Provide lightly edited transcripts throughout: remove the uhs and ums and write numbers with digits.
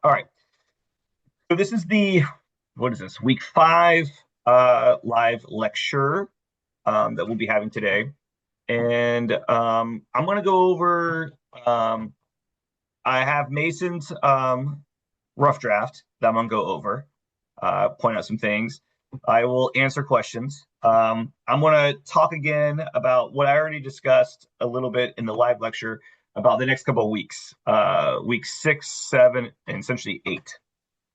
All right. So this is what is this? Week five live lecture that we'll be having today. And I'm going to go over, I have Mason's rough draft that I'm going to go over, point out some things. I will answer questions. I'm going to talk again about what I already discussed a little bit in the live lecture about the next couple of weeks, week 6, 7, and essentially 8.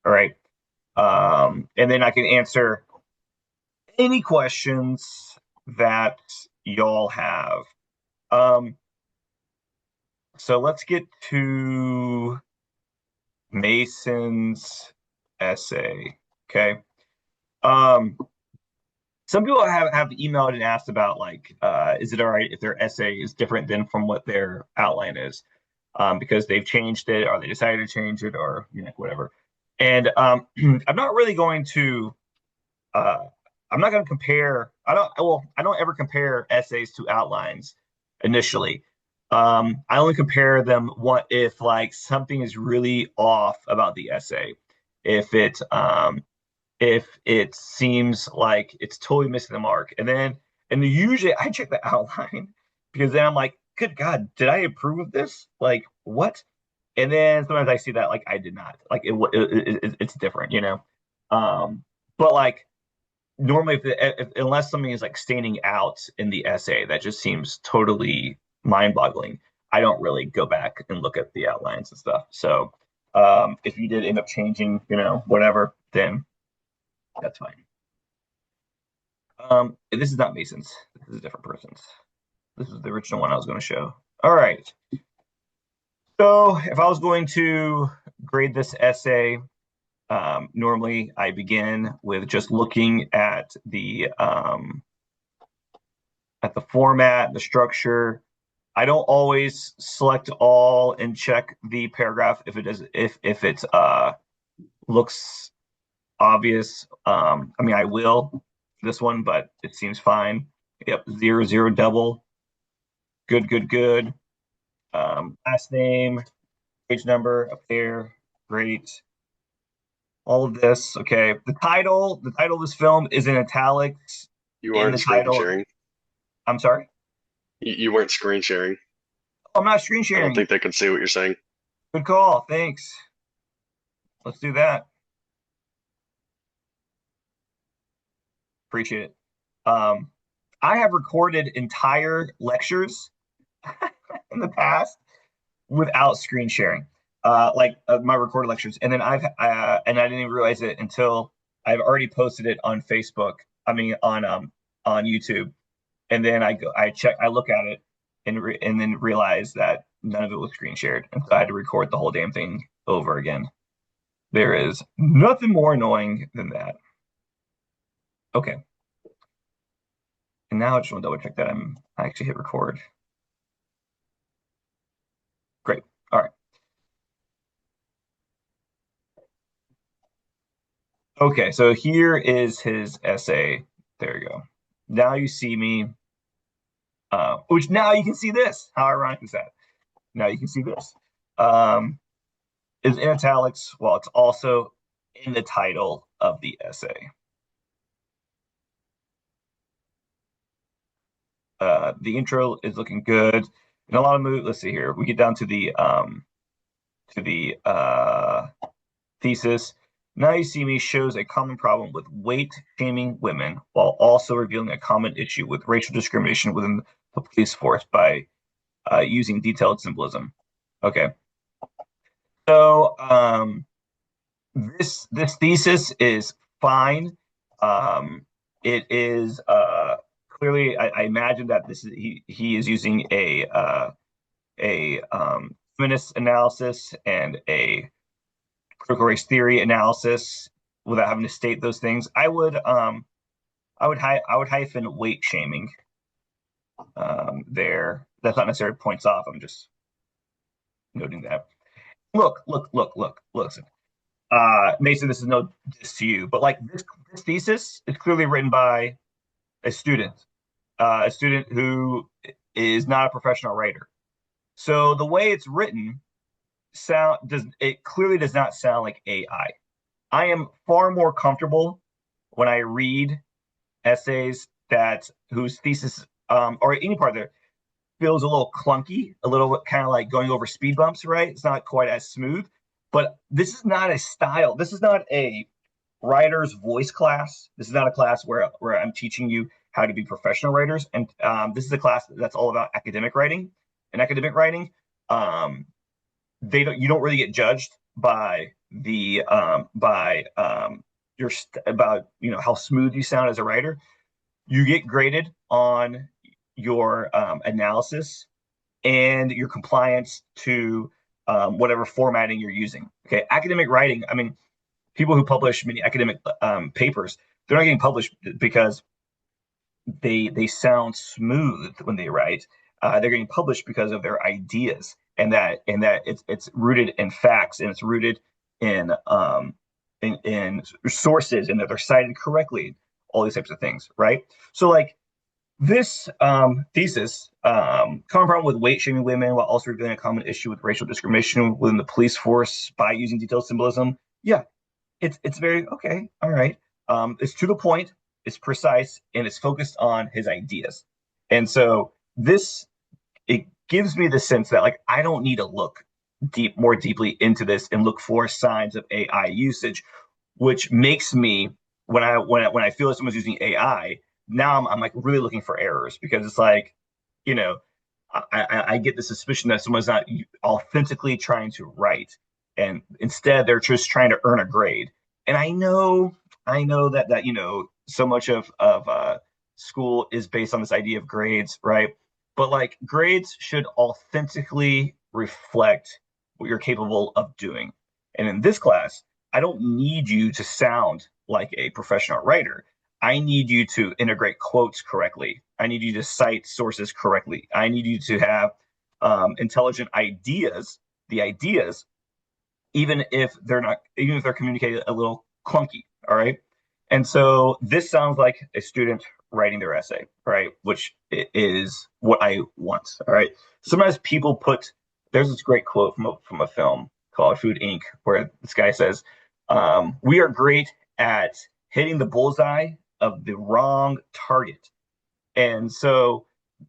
All right. And then I can answer any questions that y'all have. Um, so let's get to Mason's essay. Okay. Um, some people have emailed and asked about like, is it all right if their essay is different than from what their outline is? Because they've changed it or they decided to change it or whatever. And I'm not really going to uh, I'm not going to compare. I don't ever compare essays to outlines initially. I only compare them what if like something is really off about the essay. If it if it seems like it's totally missing the mark, and usually I check the outline because then I'm like, good God, did I approve of this? Like what? And then sometimes I see that like I did not. Like it's different, you know. But like normally unless something is like standing out in the essay that just seems totally mind-boggling, I don't really go back and look at the outlines and stuff. So if you did end up changing, whatever, then that's fine. This is not Mason's. This is a different person's. This is the original one I was going to show. All right. So if I was going to grade this essay, normally I begin with just looking at the format, the structure. I don't always select all and check the paragraph if it looks obvious. I mean I will this one, but it seems fine. Yep, 00 double. Good, good, good. Last name, page number up there. Great. All of this. Okay. The title of this film is in italics You in aren't the screen title. sharing. I'm sorry. You weren't screen sharing. I'm not screen I don't sharing. think they can see what you're saying. Good call. Thanks. Let's do that. Appreciate it. Um, I have recorded entire lectures in the past without screen sharing, my recorded lectures, and then I didn't even realize it until I've already posted it on Facebook. I mean, on YouTube, and then I look at it, and then realize that none of it was screen shared, and so I had to record the whole damn thing over again. There is nothing more annoying than that. Okay. And now I just want to double check that I actually hit record. Great. All right. Okay, so here is his essay. There you go. Now you see me, which now you can see this. How ironic is that? Now you can see this. Um, is in italics while it's also in the title of the essay. The intro is looking good. And a lot of movies, let's see here. We get down to the thesis. Now You See Me shows a common problem with weight shaming women while also revealing a common issue with racial discrimination within the police force by using detailed symbolism. Okay, so this thesis is fine. It is clearly I imagine that this is he is using a feminist analysis and a critical race theory analysis without having to state those things. I would hyphen weight shaming there. That's not necessarily points off. I'm just noting that. Look. Listen, Mason, this is no diss to you, but like this thesis is clearly written by a a student who is not a professional writer. So the way it's written clearly does not sound like AI. I am far more comfortable when I read essays that whose thesis or any part of there feels a little clunky, a little kind of like going over speed bumps, right? It's not quite as smooth. But this is not a style. This is not a writer's voice class. This is not a class where I'm teaching you how to be professional writers. And this is a class that's all about academic writing. And academic writing, um, they don't you don't really get judged by the by your about how smooth you sound as a writer. You get graded on your analysis and your compliance to whatever formatting you're using. Okay, academic writing. I mean, people who publish many academic papers, they're not getting published because they sound smooth when they write. They're getting published because of their ideas, and that it's rooted in facts, and it's rooted in in sources, and that they're cited correctly. All these types of things, right? So like this thesis, common problem with weight shaming women while also revealing a common issue with racial discrimination within the police force by using detailed symbolism. Yeah, it's very okay. All right. It's to the point, it's precise, and it's focused on his ideas. And so this it gives me the sense that like I don't need to look more deeply into this and look for signs of AI usage, which makes me when I feel like someone's using AI, now I'm like really looking for errors because it's like, you know, I get the suspicion that someone's not authentically trying to write, and instead they're just trying to earn a grade. And I know that so much of school is based on this idea of grades, right? But like grades should authentically reflect what you're capable of doing. And in this class, I don't need you to sound like a professional writer. I need you to integrate quotes correctly. I need you to cite sources correctly. I need you to have intelligent ideas, the ideas, even if they're communicated a little clunky. All right. And so this sounds like a student writing their essay, right? Which is what I want. All right. Sometimes people there's this great quote from a film called Food Inc., where this guy says, we are great at hitting the bullseye of the wrong target. And so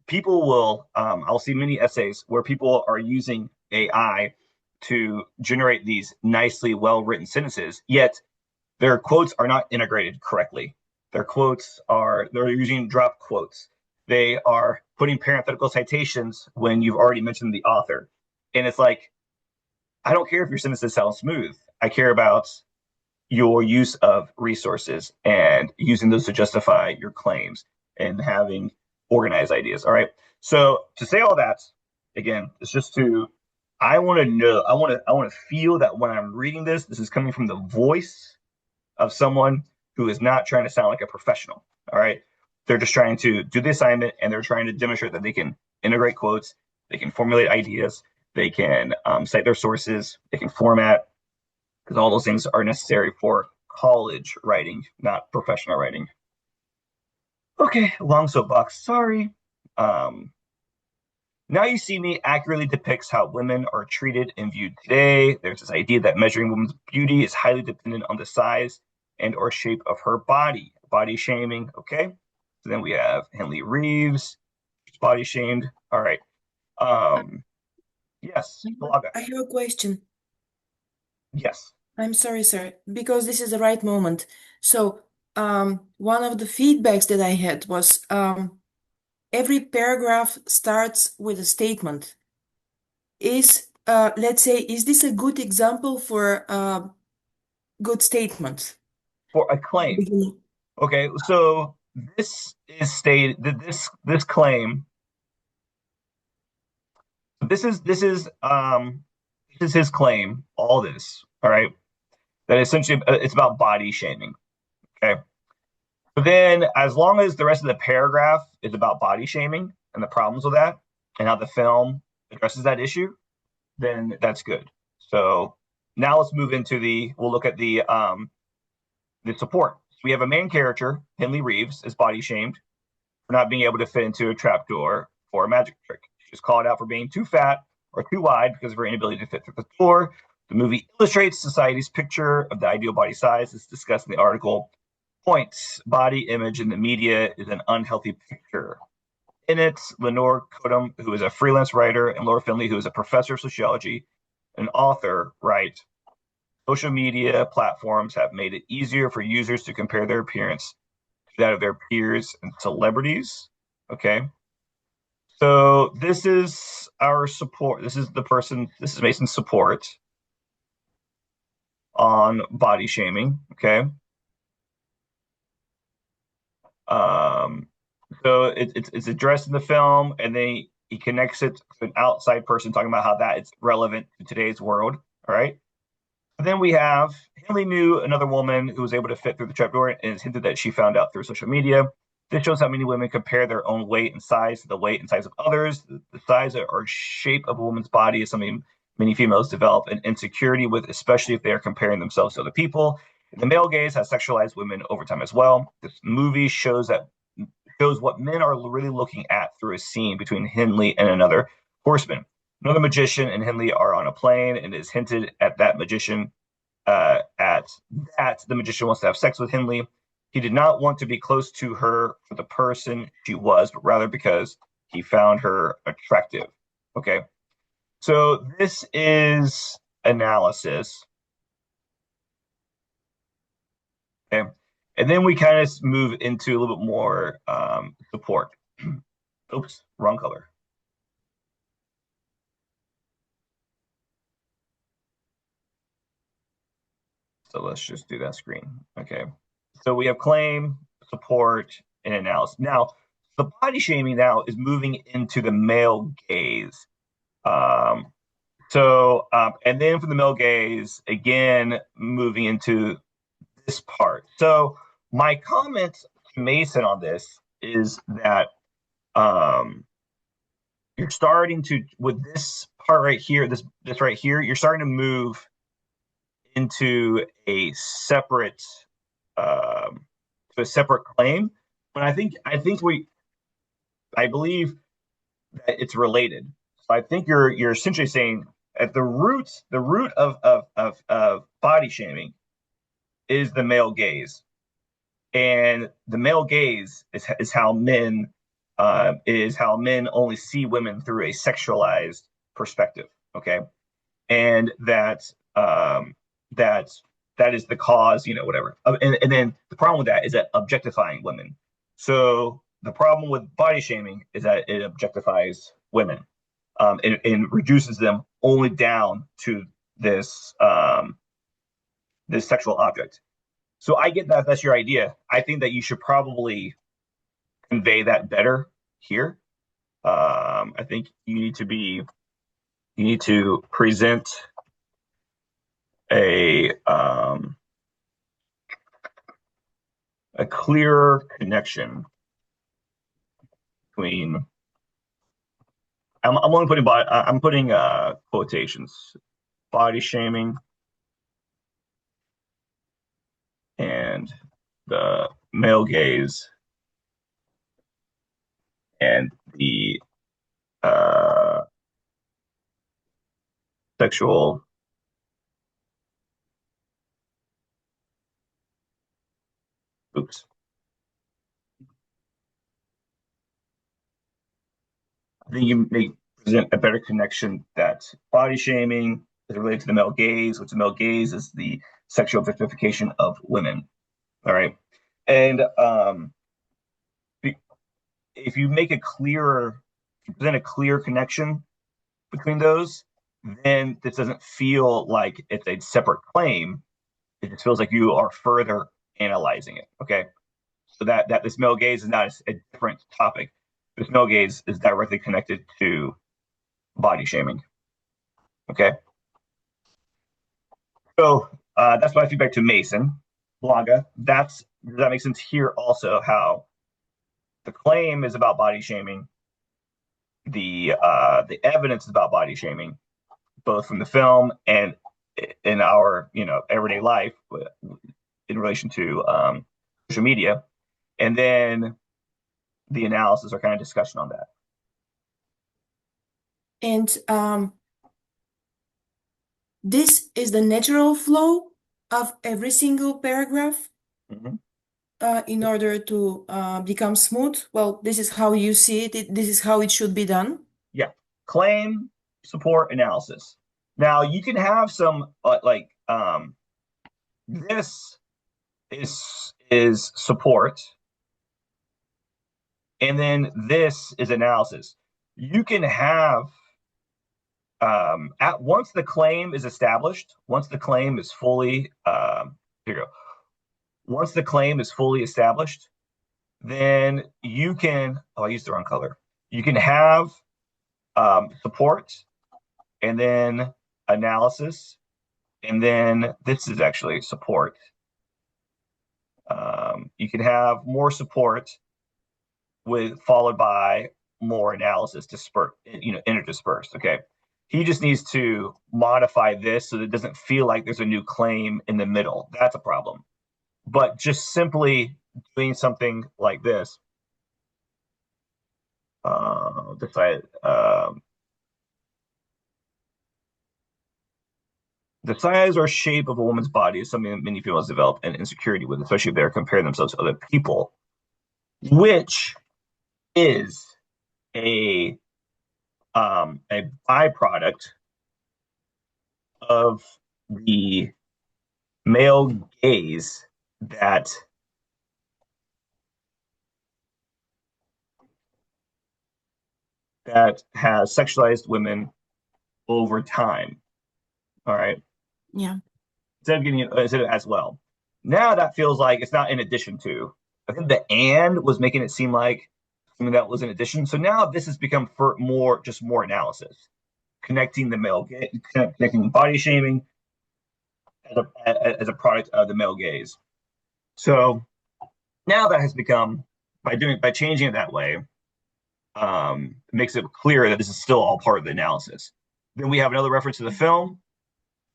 I'll see many essays where people are using AI to generate these nicely well written sentences, yet their quotes are not integrated correctly. They're using drop quotes. They are putting parenthetical citations when you've already mentioned the author. And it's like, I don't care if your sentences sound smooth. I care about your use of resources and using those to justify your claims and having organized ideas. All right. So to say all that, again, it's just to I want to know, I want to feel that when I'm reading this is coming from the voice of someone who is not trying to sound like a professional. All right. They're just trying to do the assignment and they're trying to demonstrate that they can integrate quotes, they can formulate ideas, they can cite their sources, they can format, because all those things are necessary for college writing, not professional writing. Okay, long soapbox. Sorry. Um, Now You See Me accurately depicts how women are treated and viewed today. There's this idea that measuring women's beauty is highly dependent on the size and or shape of her body. Body shaming. Okay. So then we have Henley Reeves, body shamed. All right. Um, yes, Balaga. I have a question. Yes. I'm sorry, sir, because this is the right moment. So, one of the feedbacks that I had was every paragraph starts with a statement. Let's say, is this a good example for a good statement? For a claim. Beginning. Okay, so this is stated that this claim this is his claim, all this, all right, that essentially it's about body shaming. Okay. But then as long as the rest of the paragraph is about body shaming and the problems with that and how the film addresses that issue, then that's good. So now let's move into we'll look at the support. We have a main character, Henley Reeves, is body shamed for not being able to fit into a trapdoor or a magic trick. She's called out for being too fat are too wide because of her inability to fit through the door. The movie illustrates society's picture of the ideal body size, as discussed in the article. Points body image in the media is an unhealthy picture. In it, Lenore Kodum, who is a freelance writer, and Laura Finley, who is a professor of sociology and author, write social media platforms have made it easier for users to compare their appearance to that of their peers and celebrities. Okay. So this is our support. This is Mason's support on body shaming. Okay. Um, so it's addressed in the film, and then he connects it to an outside person talking about how that it's relevant to today's world. All right. And then we have Henley knew another woman who was able to fit through the trapdoor, and it's hinted that she found out through social media. This shows how many women compare their own weight and size to the weight and size of others. The size or shape of a woman's body is something many females develop an insecurity with, especially if they are comparing themselves to other people. And the male gaze has sexualized women over time as well. This movie shows what men are really looking at through a scene between Henley and another horseman. Another magician and Henley are on a plane, and it is hinted at that the magician wants to have sex with Henley. He did not want to be close to her for the person she was, but rather because he found her attractive. Okay. So this is analysis. Okay. And then we kind of move into a little bit more support. Oops, wrong color. So let's just do that screen. Okay. So we have claim, support, and analysis. Now, the body shaming now is moving into the male gaze. Um, and then for the male gaze, again, moving into this part. So my comment to Mason on this is that you're starting to, with this part right here, this right here, you're starting to move into a separate claim. But I believe that it's related. So I think you're essentially saying at the root of body shaming is the male gaze, and the male gaze is how men only see women through a sexualized perspective. Okay, and that that is the cause, whatever. And then the problem with that is that objectifying women. So the problem with body shaming is that it objectifies women, and reduces them only down to this sexual object. So I get that that's your idea. I think that you should probably convey that better here. I think you need to present a clearer connection between. I'm only putting I'm putting quotations. Body shaming and the male gaze and the sexual oops. I think you may present a better connection that body shaming is related to the male gaze, which the male gaze is the sexual objectification of women. All right. And if you make present a clear connection between those, then this doesn't feel like it's a separate claim. It just feels like you are further analyzing it. Okay. So that this male gaze is not a different topic. This male gaze is directly connected to body shaming. Okay. So that's my feedback to Mason. Blanca, does that make sense here also how the claim is about body shaming, the evidence is about body shaming, both from the film and in our everyday life in relation to social media, and then the analysis or kind of discussion on that. And this is the natural flow of every single paragraph Mhm. in order to become smooth. Well, this is how you see it. This is how it should be done. Yeah. Claim, support, analysis. Now you can have some this is support, and then this is analysis. You can have at once the claim is established, once the claim is fully here you go. Once the claim is fully established, then you can I used the wrong color. You can have support and then analysis, and then this is actually support. You can have more support with followed by more analysis dispersed, interdispersed. Okay. He just needs to modify this so that it doesn't feel like there's a new claim in the middle. That's a problem. But just simply doing something like this, decide, the size or shape of a woman's body is something that many females develop an insecurity with, especially if they're comparing themselves to other people, which is a a byproduct of the male gaze that has sexualized women over time. All right. Yeah. Instead of as well. Now that feels like it's not in addition to. I think the and was making it seem like something that was in addition. So now this has become for more analysis, connecting the connecting body shaming as a product of the male gaze. So now that has become by changing it that way, makes it clear that this is still all part of the analysis. Then we have another reference to the film,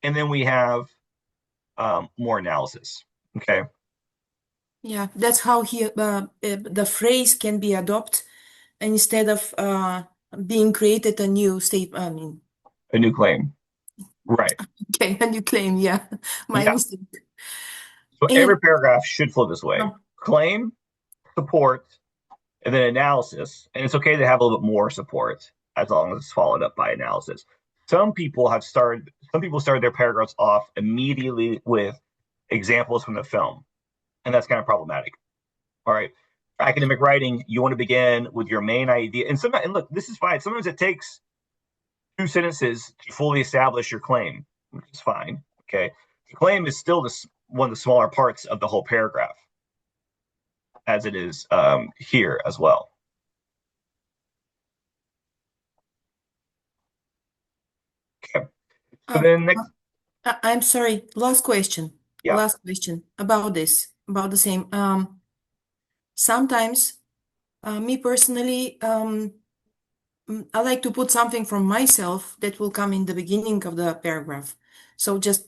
and then we have more analysis. Okay. Yeah, that's how the phrase can be adopted instead of being created a new state. I mean, A new claim. Right. okay, a new claim. Yeah, my Yeah. mistake. So every And paragraph should flow this way: um, claim, support, and then analysis. And it's okay to have a little bit more support as long as it's followed up by analysis. Some people started their paragraphs off immediately with examples from the film, and that's kind of problematic. All right. For academic writing, you want to begin with your main idea. And look, this is fine. Sometimes it takes two sentences to fully establish your claim, which is fine. Okay. The claim is still one of the smaller parts of the whole paragraph, as it is here as well. Okay. So um, then next, I'm sorry. Last question. yeah, Last question about this, about the same. Sometimes, me personally, I like to put something from myself that will come in the beginning of the paragraph. So just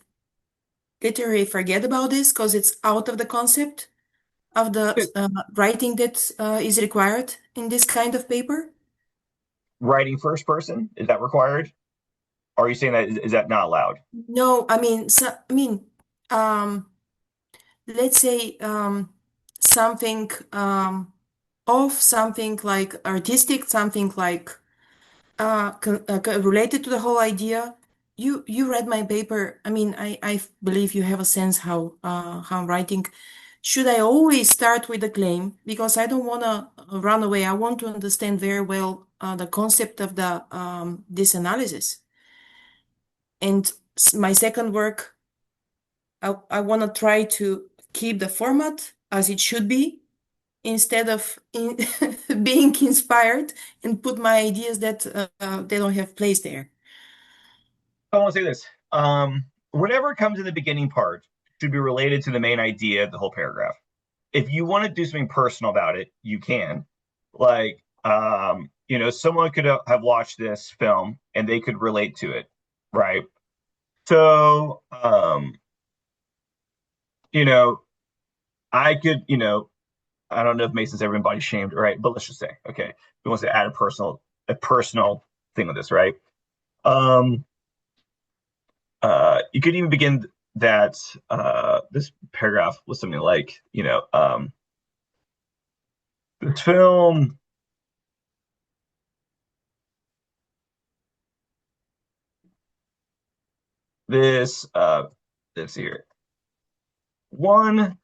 literally forget about this because it's out of the concept of the writing that is required in this kind of paper. writing first person, is that required? Or are you saying that is that not allowed? No, I mean, um, let's say something of something like artistic, something like related to the whole idea. You read my paper. I mean, I believe you have a sense how I'm writing. Should I always start with the claim? Because I don't want to run away. I want to understand very well the concept of the this analysis. And my second work, I want to try to keep the format as it should be instead of being inspired and put my ideas that they don't have place there. I want to say this. Whatever comes in the beginning part should be related to the main idea of the whole paragraph. If you want to do something personal about it, you can. Like, someone could have watched this film and they could relate to it, right? So, you know, I could, I don't know if Mason's ever been body shamed, right? But let's just say, okay, he wants to add a personal thing with this, right? Um, You could even begin that this paragraph with something like, this film, this this here. One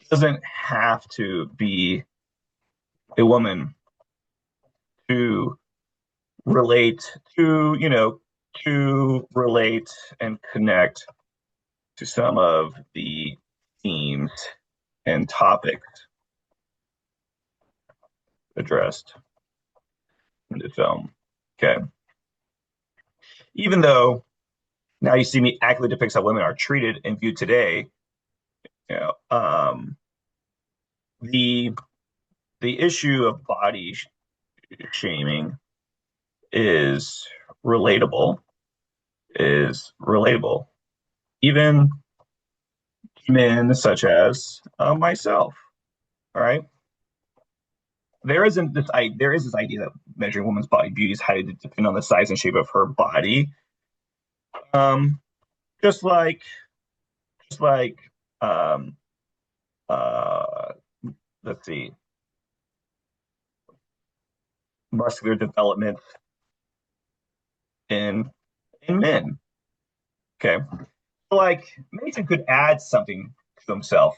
doesn't have to be a woman to relate to relate and connect to some of the themes and topics addressed in the film. Okay. Even though now you see me accurately depicts how women are treated and viewed today, you know, the the issue of body shaming is relatable, is relatable. Even men such as myself. All right. There is this idea that measuring a woman's body beauty is highly dependent on the size and shape of her body. Um, just like just like um uh let's see, muscular development in men. Okay. So, like Mason could add something to himself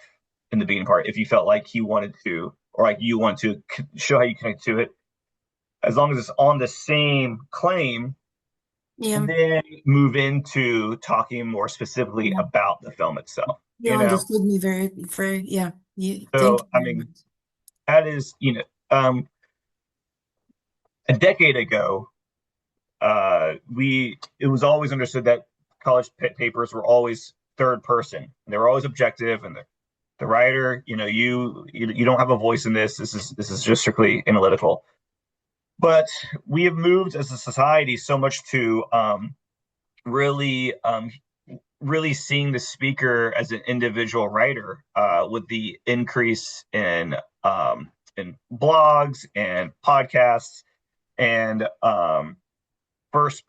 in the beginning part if you felt like he wanted to, or like you want to show how you connect to it, as long as it's on the same claim, and Yeah, then move into talking more specifically yeah. about the film itself. You understood me very, yeah. Thank you So I very mean, much. that is, a decade ago, we it was always understood that college papers were always third person. They were always objective, and the writer, you don't have a voice in this. This is just strictly analytical. But we have moved as a society so much to really really seeing the speaker as an individual writer, with the increase in blogs and podcasts and first,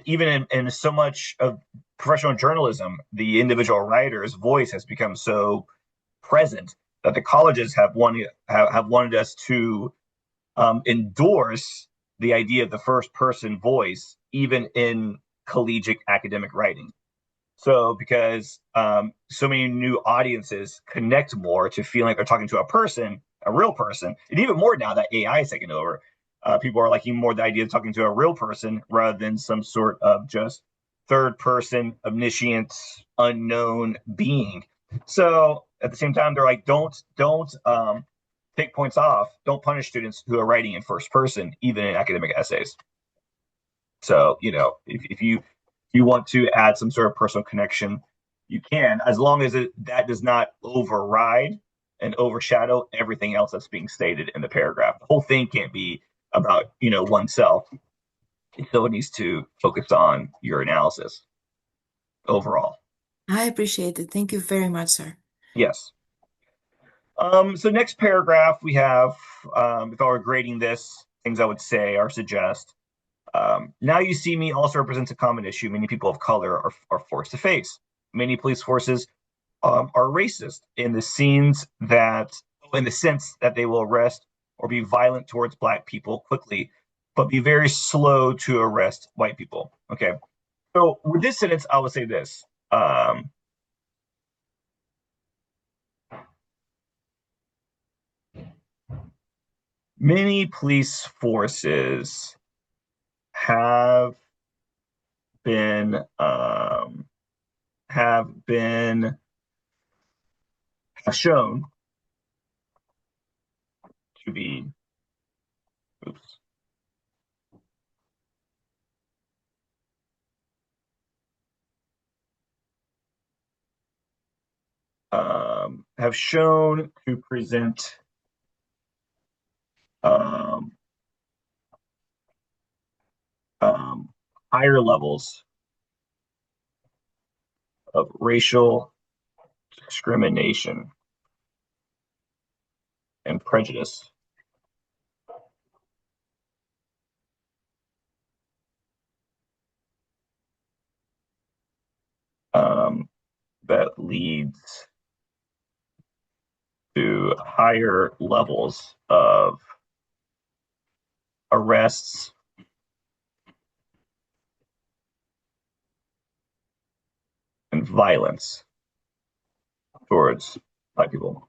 even in so much of professional journalism, the individual writer's voice has become so present that the colleges have wanted us to endorse the idea of the first person voice, even in collegiate academic writing. So, because so many new audiences connect more to feeling like they're talking to a person, a real person, and even more now that AI is taking over, people are liking more the idea of talking to a real person rather than some sort of just third person, omniscient, unknown being. So, at the same time, they're like, don't take points off, don't punish students who are writing in first person, even in academic essays. So, if you want to add some sort of personal connection, you can, as long as that does not override and overshadow everything else that's being stated in the paragraph. The whole thing can't be about, oneself. It still needs to focus on your analysis overall. I appreciate it. Thank you very much, sir. Yes. So next paragraph we have, if I were grading this, things I would say or suggest. Now You See Me also represents a common issue many people of color are forced to face. Many police forces are racist in the sense that they will arrest or be violent towards black people quickly, but be very slow to arrest white people. Okay. So with this sentence, I would say this. Many police forces have been have been have shown to be oops, have shown to present um, um, higher levels of racial discrimination and prejudice. um, that leads to higher levels of arrests and violence towards black people,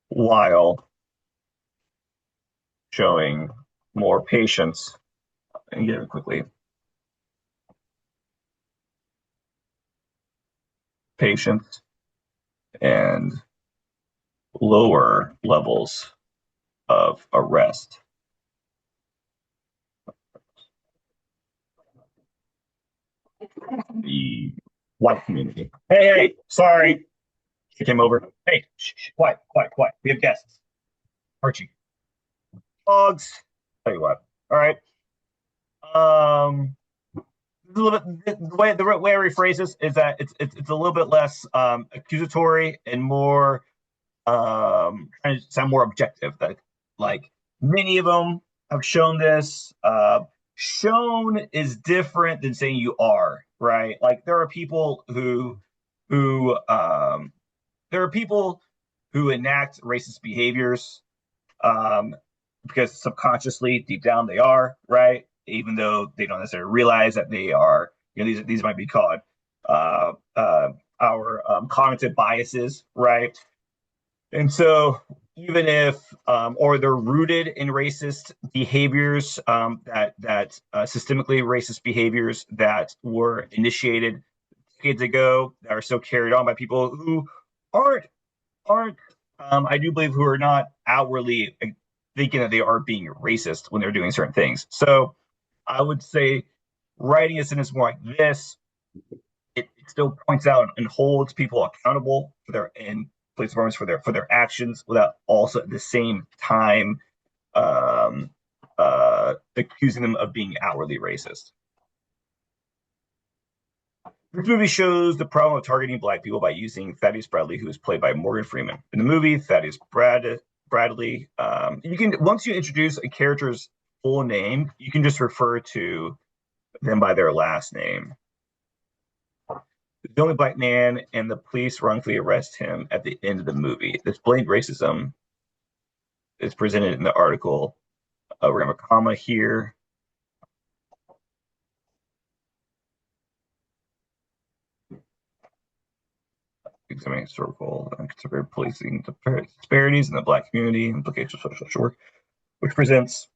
while showing more patience and get it quickly patience and lower levels of arrest. The white community. Hey, hey, sorry. She came over. Hey, quiet, quiet, quiet. We have guests. Archie. Dogs. Tell you what. All right. Um, a little bit, the way I rephrase this is that it's a little bit less accusatory and more trying to sound more objective. That like many of them have shown this. Shown is different than saying you are, right? Like who there are people who enact racist behaviors um, because subconsciously, deep down, they are right, even though they don't necessarily realize that they are. These might be called uh, uh, our cognitive biases, right? And so, even if or they're rooted in racist behaviors that systemically racist behaviors that were initiated decades ago that are still carried on by people who aren't aren't I do believe who are not outwardly thinking that they are being racist when they're doing certain things. So I would say writing a sentence more like this, it still points out and holds people accountable for their and police departments for their actions without also at the same time um, accusing them of being outwardly racist. This movie shows the problem of targeting black people by using Thaddeus Bradley, who is played by Morgan Freeman. In the movie, Bradley, you can once you introduce a character's full name, you can just refer to them by their last name. The only black man, and the police wrongfully arrest him at the end of the movie. This blatant racism is presented in the article. We're gonna have a comma here. Examining historical and contemporary policing disparities in the black community, implications of social work, which presents,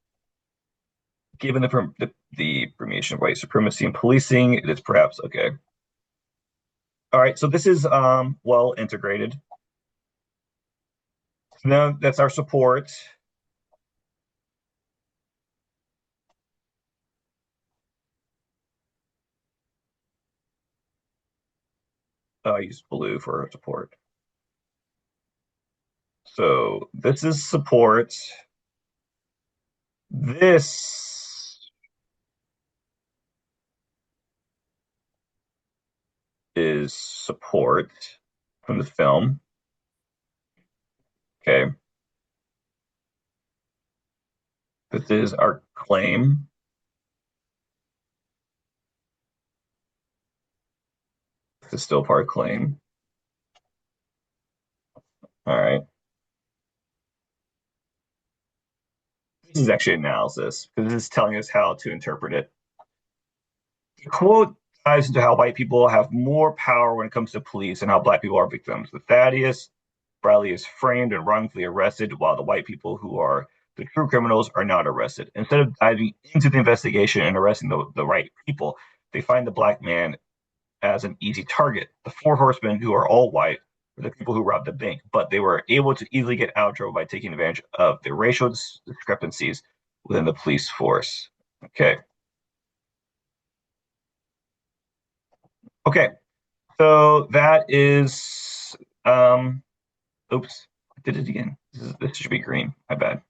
given the permeation of white supremacy in policing, it is perhaps okay. All right, so this is well integrated. So now that's our support. I use blue for support. So this is support. This is support from the film. Okay. This is our claim. This is still part claim. All right. This is actually analysis because this is telling us how to interpret it. The quote dives into how white people have more power when it comes to police and how black people are victims. The Thaddeus Bradley is framed and wrongfully arrested, while the white people who are the true criminals are not arrested. Instead of diving into the investigation and arresting the right people, they find the black man as an easy target. The four horsemen, who are all white, were the people who robbed the bank, but they were able to easily get out of trouble by taking advantage of the racial discrepancies within the police force. Okay. Okay. So that is oops, I did it again. This should be green. My bad.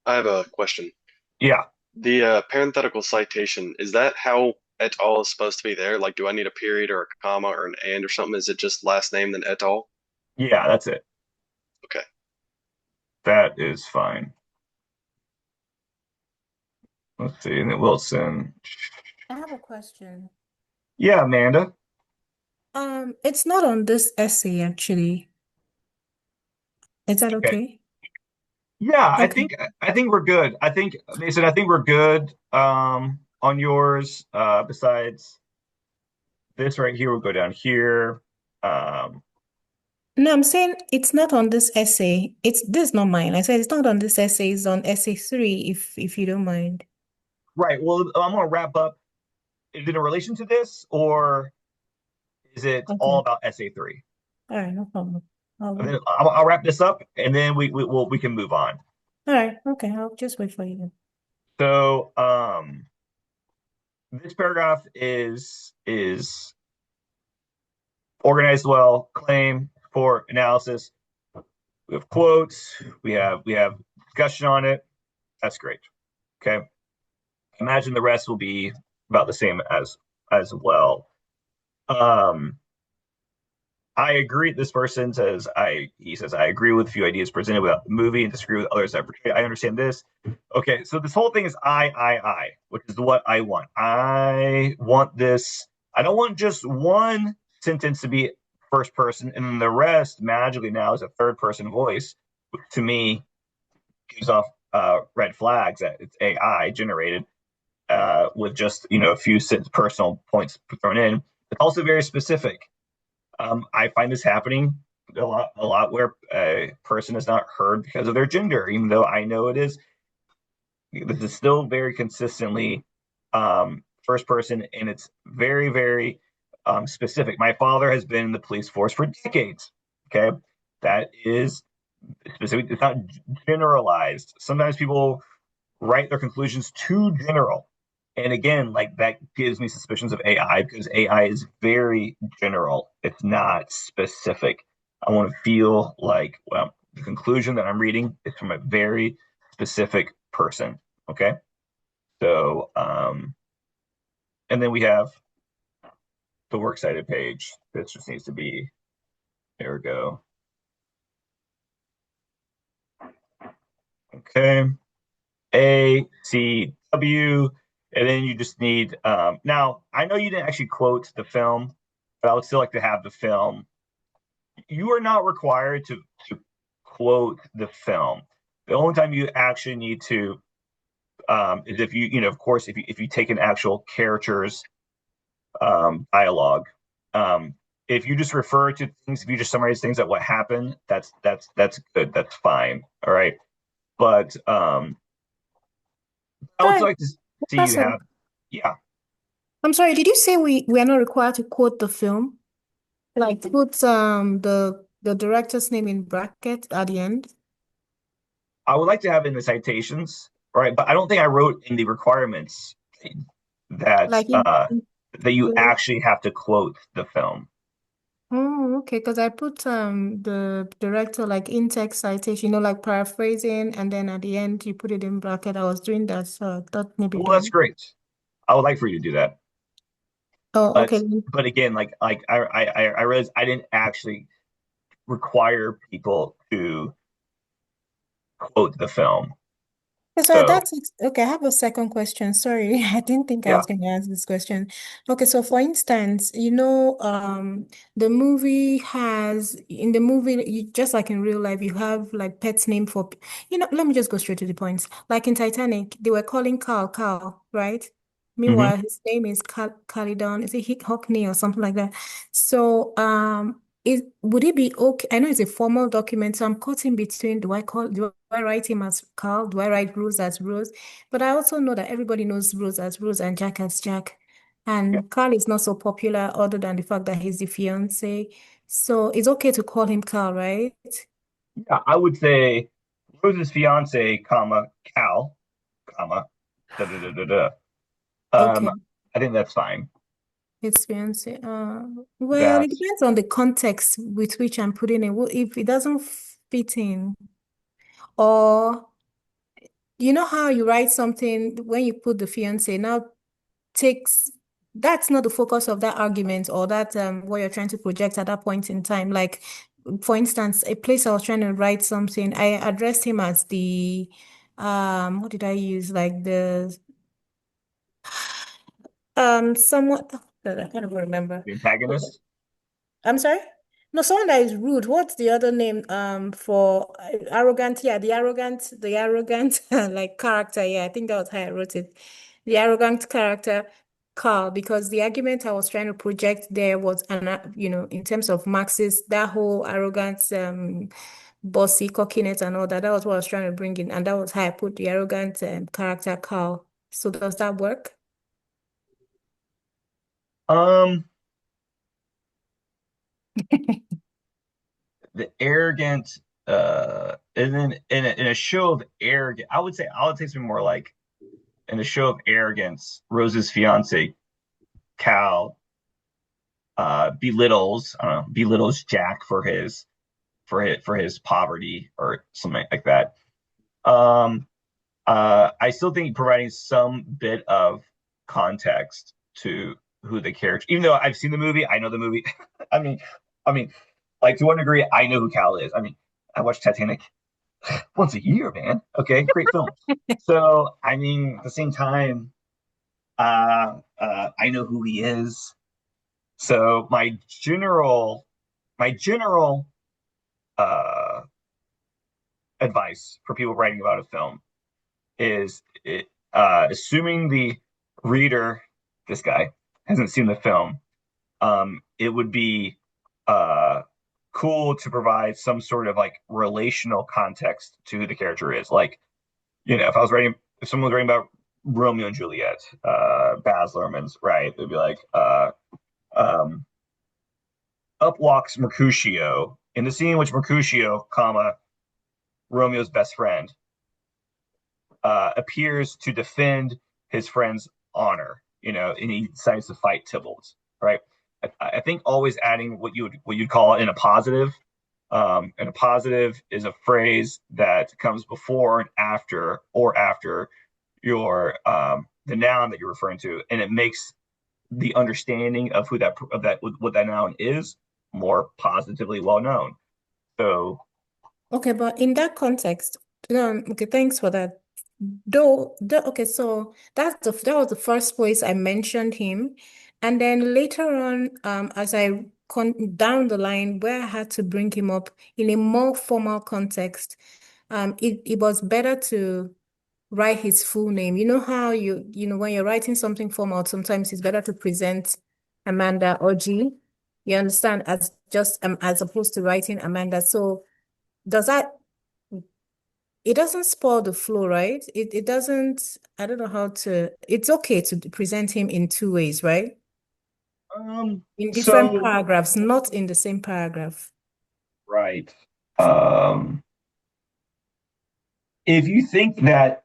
I have a question. Yeah. The parenthetical citation, is that how et al. Is supposed to be there? Like, do I need a period or a comma or an and or something? Is it just last name then et al.? Yeah, that's it. Okay. That is fine. let's see, and then Wilson. I have a question. Yeah, Amanda. It's not on this essay actually. Is that Okay. okay? Yeah, Okay. I think we're good. I think Mason, I think we're good on yours. Besides this right here, we'll go down here. Um, No, I'm saying it's not on this essay. It's this is not mine. I said it's not on this essay. It's on essay three, if you don't mind. right. Well, I'm gonna wrap up. Is it in relation to this, or is it all Okay. about SA3? All right, no problem. And then All I'll wrap this up, and then we can move on. right, okay, I'll just wait for you. So, this paragraph is organized well, claim for analysis. We have quotes. We have discussion on it. That's great. Okay. Imagine the rest will be about the same as well. Um, I agree. This person says he says I agree with a few ideas presented about the movie and disagree with others that portray. I understand this. Okay, so this whole thing is I, which is what I want. I want this. I don't want just one sentence to be first person, and then the rest magically now is a third person voice, which to me gives off red flags that it's AI generated with just a few personal points thrown in. It's also very specific. I find this happening a lot where a person is not heard because of their gender, even though I know it is. This is still very consistently first person, and it's very, very specific. My father has been in the police force for decades. Okay, that is specific. It's not generalized. Sometimes people write their conclusions too general. And again, like that gives me suspicions of AI because AI is very general. It's not specific. I want to feel like, well, the conclusion that I'm reading is from a very specific person. Okay. So, and then we have the works cited page. This just needs to be, there we go. Okay. A, C, W, and then you just need now I know you didn't actually quote the film, but I would still like to have the film. You are not required to quote the film. The only time you actually need to is if of course, if you take an actual character's dialogue. If you just refer to things, if you just summarize things that what happened, that's good. That's fine. All right. But I All would right, still like to see you that's it. have, yeah. I'm sorry, did you say we are not required to quote the film? Like put the director's name in bracket at the end? I would like to have in the citations, right? But I don't think I wrote in the requirements that Like in, that you in actually have to quote the film. Oh, okay, because I put the director like in text citation, like paraphrasing, and then at the end you put it in bracket. I was doing that, so I thought maybe Well, that's then. great. I would like for you to do that, Oh, but okay. again, I realized I didn't actually require people to quote the film. Okay, so So that's it. Okay, I have a second question. Sorry, I didn't think I yeah, was going to ask this question. Okay, so for instance, the movie has in the movie, just like in real life, you have like pets name for, let me just go straight to the points. Like in Titanic, they were calling Carl, right? hmm Meanwhile, his name is Calidon, is it Hockney or something like that? So, would it be okay? I know it's a formal document, so I'm caught in between. Do I write him as Carl? Do I write Rose as Rose? But I also know that everybody knows Rose as Rose and Jack as Jack. yeah, And Carl is not so popular other than the fact that he's the fiance. So it's okay to call him Carl, right? yeah. I would say Rose's fiance, comma Cal, comma da da da da da. Um, Okay. I think that's fine. His fiance. Well, it That's depends on the context with which I'm putting it. If it doesn't fit in, or you know how you write something when you put the fiance now takes that's not the focus of that argument or that what you're trying to project at that point in time. Like, for instance, a place I was trying to write something, I addressed him as the what did I use? Like Somewhat. I can't even remember. The antagonist. I'm sorry? No, someone that is rude. What's the other name for arrogant? Yeah, the arrogant like character. Yeah, I think that was how I wrote it. The arrogant character, Carl, because the argument I was trying to project there was in terms of Marxist, that whole arrogance, bossy, cockiness and all that. That was what I was trying to bring in, and that was how I put the arrogant character, Carl. So does that work? Um, the arrogant, and then in a show of arrogance, I would say something more like in a show of arrogance, Rose's fiance, Cal, belittles Jack for his poverty or something like that. Um, I still think providing some bit of context to who the character, even though I've seen the movie, I know the movie. I mean, I mean, like to one degree, I know who Cal is. I mean, I watched Titanic once a year, man. Okay, great film. So, I mean, at the same time, I know who he is. So my general uh, advice for people writing about a film is assuming the reader, this guy, hasn't seen the film, it would be uh, cool to provide some sort of like relational context to who the character is. Like, if someone was writing about Romeo and Juliet, Baz Luhrmann's, right? They'd be like, um, up walks Mercutio in the scene in which Mercutio, comma, Romeo's best friend, appears to defend his friend's honor, and he decides to fight Tybalt, right? I think always adding what you'd call in a positive, and a positive is a phrase that comes before and after or after your the noun that you're referring to, and it makes the understanding of who that of that what that noun is more positively well known. So, Okay, but in that context, okay, thanks for that. Okay, so that was the first place I mentioned him, and then later on, as I con down the line where I had to bring him up in a more formal context, it was better to write his full name. You know how when you're writing something formal, sometimes it's better to present Amanda or G. You understand, as opposed to writing Amanda. So does that it doesn't spoil the flow, right? It doesn't, I don't know how to, it's okay to present him in two ways, right? In different so paragraphs, not in the same paragraph. right. Um, if you think that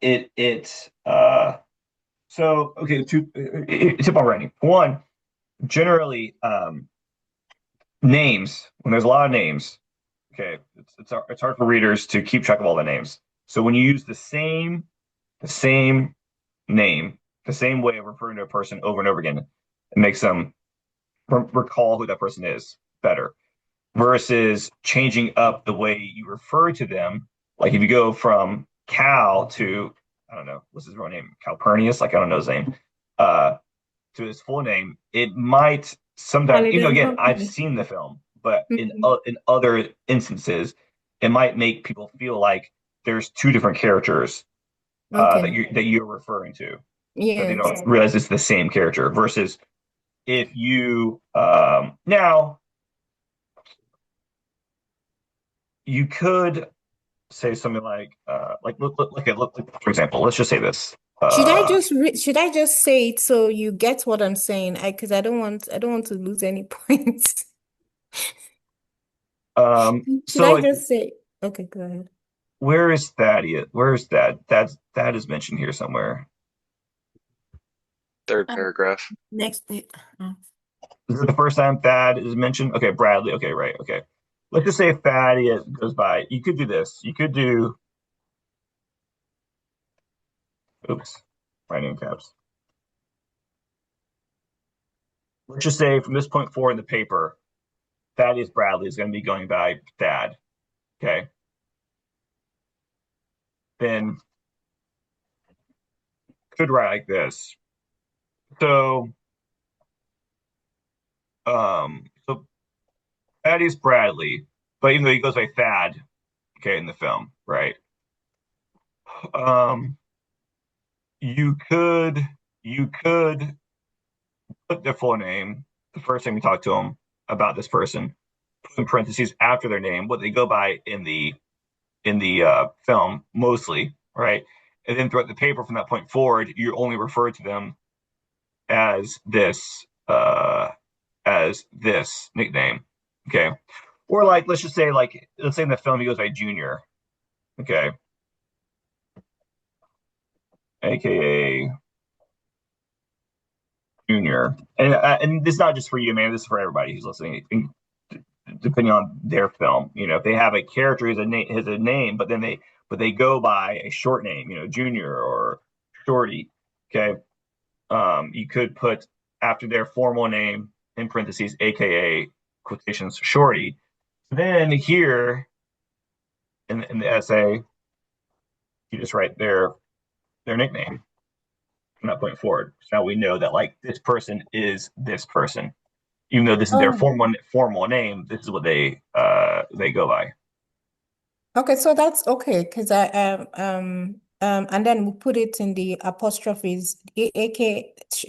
so okay, tip on writing. One, generally, names, when there's a lot of names, okay, it's hard for readers to keep track of all the names. So when you use the same name, the same way of referring to a person over and over again, it makes them recall who that person is better versus changing up the way you refer to them. Like if you go from Cal to, I don't know, what's his real name? Calpurnius, like I don't know his name, uh, to his full name, it might sometimes, Well, even though again, I've okay. seen the film, but in Mhm. in other instances, it might make people feel like there's two different characters that Okay. you're referring to, that they Yes. don't realize it's the same character. Versus if you now you could say something like look, for example, let's just say this. Should I just say it so you get what I'm saying? Because I don't want to lose any points. Should So I like, just say, okay, go ahead. where is Thaddeus? Where is that? That is mentioned here somewhere. Third Um, paragraph. next. Is it the first time Thad is mentioned? Okay, Bradley. Okay, right. Okay. Let's just say Thaddeus goes by. You could do this. You could do, oops, writing in caps. Let's just say from this point forward in the paper, Thaddeus Bradley is going to be going by Thad. Okay. Then could write like this. So so Thaddeus Bradley, but even though he goes by Thad, okay, in the film, right? Um, you could you could put their full name the first time you talk to them about this person, put in parentheses after their name, what they go by in the film mostly, right? And then throughout the paper from that point forward, you only refer to them as this nickname, okay? Or like let's just say like let's say in the film he goes by Junior, okay, aka Junior, and this is not just for you, man. This is for everybody who's listening. Depending on their film, if they have a character has a name, but they go by a short name, Junior or Shorty. Okay, you could put after their formal name in parentheses, aka quotations Shorty. Then here in the essay, you just write their nickname from that point forward. So now we know that like this person is this person, even though this is their Oh, formal name. This is what they go by. Okay, so that's okay because and then we put it in the apostrophes, AK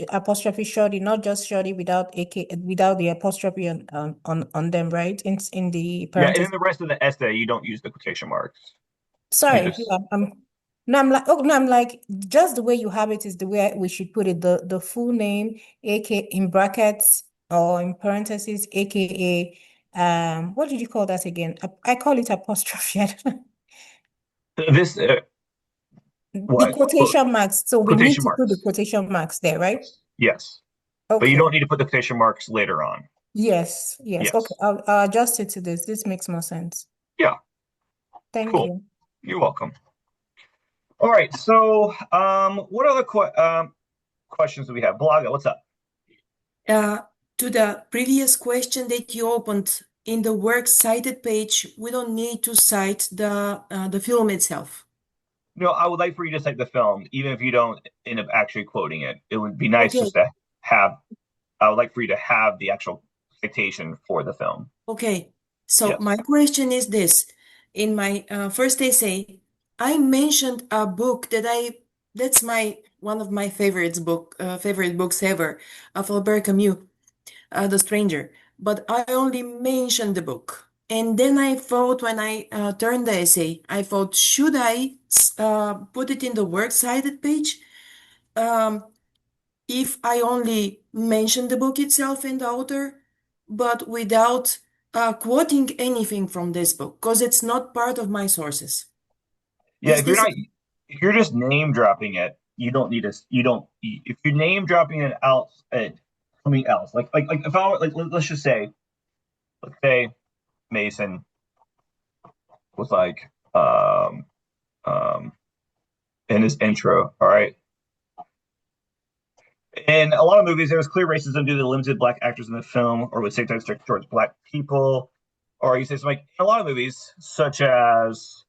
apostrophe shorty, not just shorty without AK without the apostrophe on them, right? In the Yeah, and then parentheses. the rest of the essay, you don't use the quotation marks. You Sorry, just yeah, no, I'm like, oh no, I'm like, just the way you have it is the way we should put it. The full name, AK in brackets or in parentheses, AKA what did you call that again? I call it apostrophe. I don't know. this The what quotation marks. So we need quotation to put the marks? quotation marks there, right? Yes, yes, but you Okay. don't need to put the quotation marks later on. Yes, yes. Okay, Yes. I'll adjust it to this. This makes more sense. Yeah. Thank Cool. you. You're welcome. All right. So, what other questions do we have? Blaga, what's up? Uh, to the previous question that you opened in the works cited page, we don't need to cite the film itself. No, I would like for you to cite the film, even if you don't end up actually quoting it. It would be nice Okay, just to have. I would like for you to have the actual citation for the film. okay. So Yes. my question is this. In my first essay, I mentioned a book that's one of my favorite books ever, of Albert Camus, The Stranger. But I only mentioned the book. And then I thought when I turned the essay, I thought, should I put it in the works cited page? Um, if I only mention the book itself and the author, but without quoting anything from this book, because it's not part of my sources. Yeah, Is this okay? if you're just name dropping it, you don't need to. You don't. If you're name dropping it out at something else, like if I were like let's just say, let's say Mason was like um in his intro, all right. In a lot of movies, there was clear racism due to the limited black actors in the film, or would stereotypes directed towards black people, or you say something like in a lot of movies, such as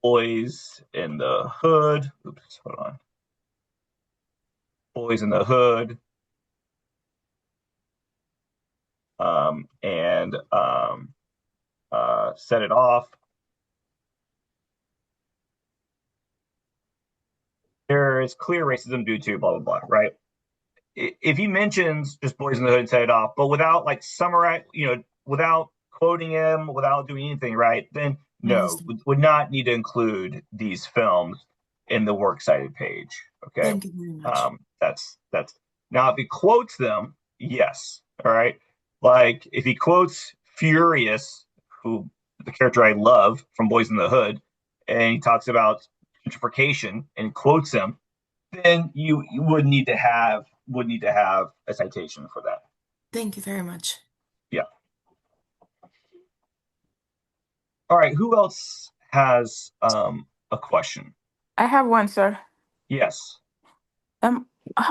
Boys in the Hood. Oops, hold on. Boys in the Hood, and Set It Off. There is clear racism due to blah blah blah, right? If he mentions just Boys in the Hood and Set It Off, but without like summarize, without quoting him, without doing anything, right? Then I no, understand. would not need to include these films in the works cited page. Okay, Thank you very much. that's now if he quotes them, yes, all right. Like if he quotes Furious, who the character I love from Boys in the Hood, and he talks about gentrification and quotes him, then you would need to have a citation for that. Thank you very much. Yeah. All right. Who else has a question? I have one, sir. Yes.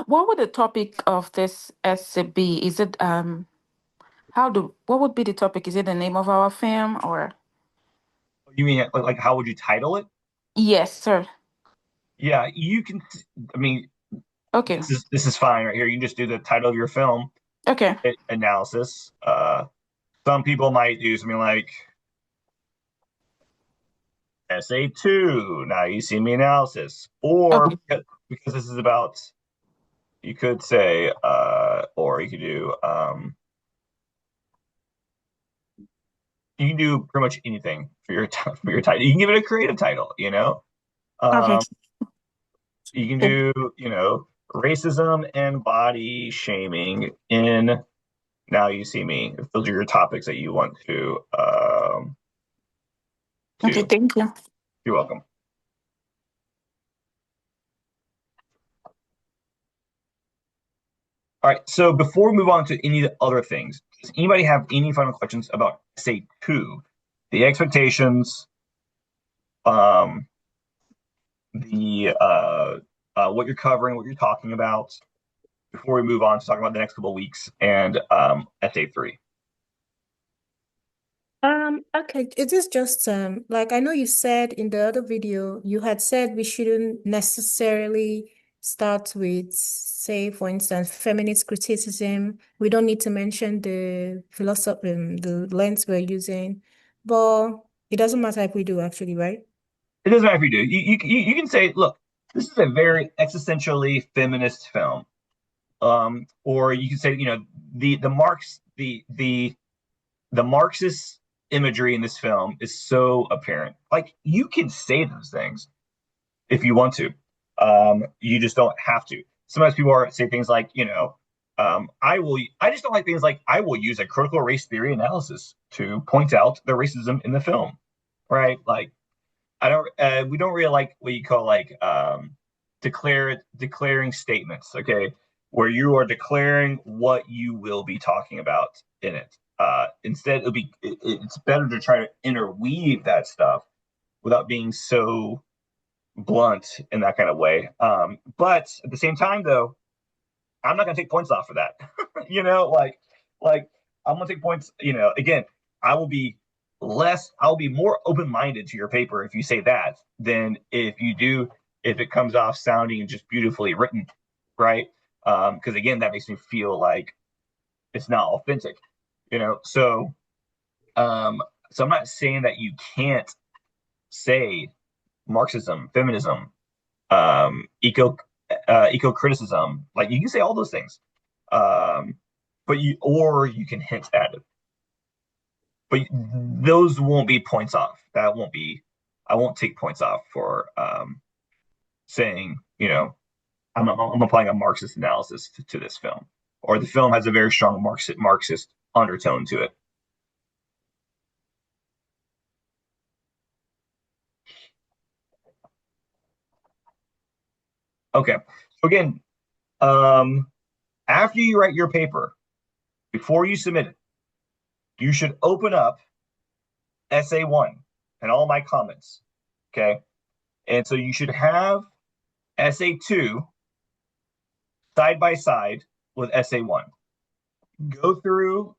What would the topic of this essay be? Is it what would be the topic? Is it the name of our film or? You mean like how would you title it? Yes, sir. Yeah, you can. I mean, Okay. this is fine right here. You can just do the title of your film Okay. analysis. Some people might do something like SA2. Now you see me analysis, or Okay. because this is about, you could say, or you could do, you can do pretty much anything for your for your title. You can give it a creative title, you know. Okay. Um, you can do, racism and body shaming in Now You See Me. If those are your topics that you want Okay. to, Thank you. you're welcome. All right. So before we move on to any of the other things, does anybody have any final questions about essay two, the expectations, um, the what you're covering, what you're talking about, before we move on to talk about the next couple of weeks and essay three? Okay, it is just like I know you said in the other video, you had said we shouldn't necessarily start with, say, for instance, feminist criticism. We don't need to mention the philosophy, the lens we're using, but it doesn't matter if we do actually, right? It doesn't matter if you do. You can say, look, this is a very existentially feminist film. Or you can say, the Marxist imagery in this film is so apparent. Like, you can say those things if you want to. You just don't have to. Sometimes people say things like, I just don't like things like, I will use a critical race theory analysis to point out the racism in the film, right? Like, we don't really like what you call like declaring statements, okay, where you are declaring what you will be talking about in it. Instead, it's better to try to interweave that stuff without being so blunt in that kind of way. But at the same time, though, I'm not gonna take points off for that. Like I'm gonna take points. Again, I will be I'll be more open-minded to your paper if you say that than if it comes off sounding just beautifully written, right? Because again, that makes me feel like it's not authentic, you know. Um, so I'm not saying that you can't say Marxism, feminism, eco criticism. Like, you can say all those things, um, but you can hint at it. But those won't be points off. That won't be. I won't take points off for saying, I'm applying a Marxist analysis to this film, or the film has a very strong Marxist undertone to it. Okay. So again, um, after you write your paper, before you submit it, you should open up essay one and all my comments. Okay. And so you should have essay two side by side with essay one. Go through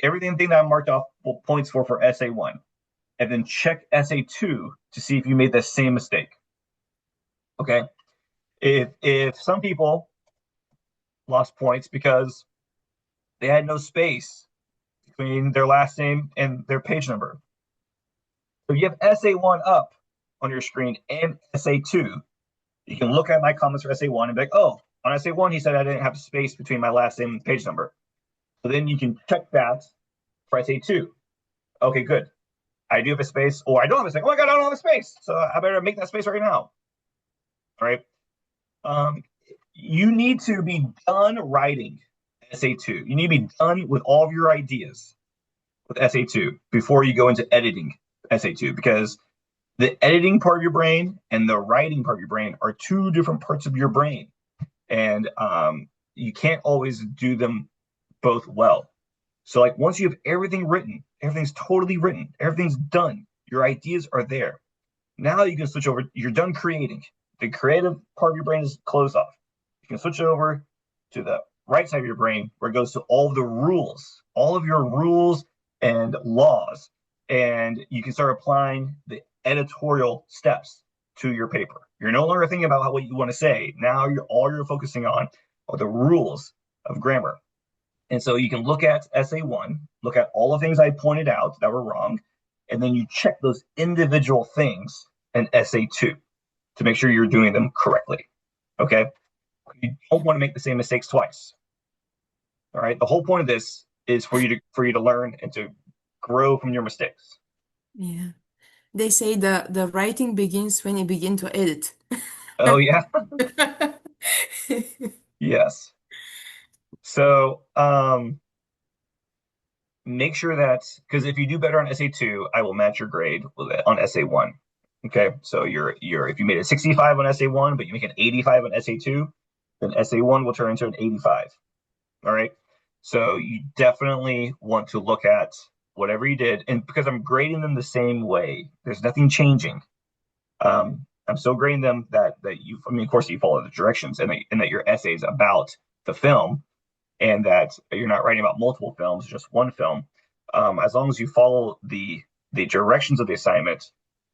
everything that I marked off points for essay one, and then check essay two to see if you made the same mistake. Okay. If some people lost points because they had no space between their last name and their page number. So if you have essay one up on your screen and essay two, you can look at my comments for essay one and be like, oh, on essay one, he said I didn't have space between my last name and page number. So then you can check that for essay two. Okay, good. I do have a space, or I don't have a space. Oh my God, I don't have a space. So I better make that space right now. All right. You need to be done writing essay two. You need to be done with all of your ideas with essay two before you go into editing essay two, because the editing part of your brain and the writing part of your brain are two different parts of your brain, and you can't always do them both well. So, like, once you have everything written, everything's totally written, everything's done, your ideas are there. Now you can switch over. You're done creating. The creative part of your brain is closed off. You can switch over to the right side of your brain, where it goes to all of the rules, all of your rules and laws, and you can start applying the editorial steps. to your paper. You're no longer thinking about what you want to say. Now all you're focusing on are the rules of grammar. And so you can look at essay one, look at all the things I pointed out that were wrong, and then you check those individual things in essay two to make sure you're doing them correctly. Okay? You don't want to make the same mistakes twice. All right. The whole point of this is for you to learn and to grow from your mistakes. Yeah. They say the writing begins when you begin to edit. Oh yeah. Yes. So make sure that because if you do better on essay two, I will match your grade on essay one. Okay. So you're if you made a 65 on essay one, but you make an 85 on essay two, then essay one will turn into an 85. All right. So you definitely want to look at whatever you did, and because I'm grading them the same way, there's nothing changing. I'm still grading them that you. I mean, of course, you follow the directions, and that your essay is about the film, and that you're not writing about multiple films, just one film. As long as you follow the directions of the assignment,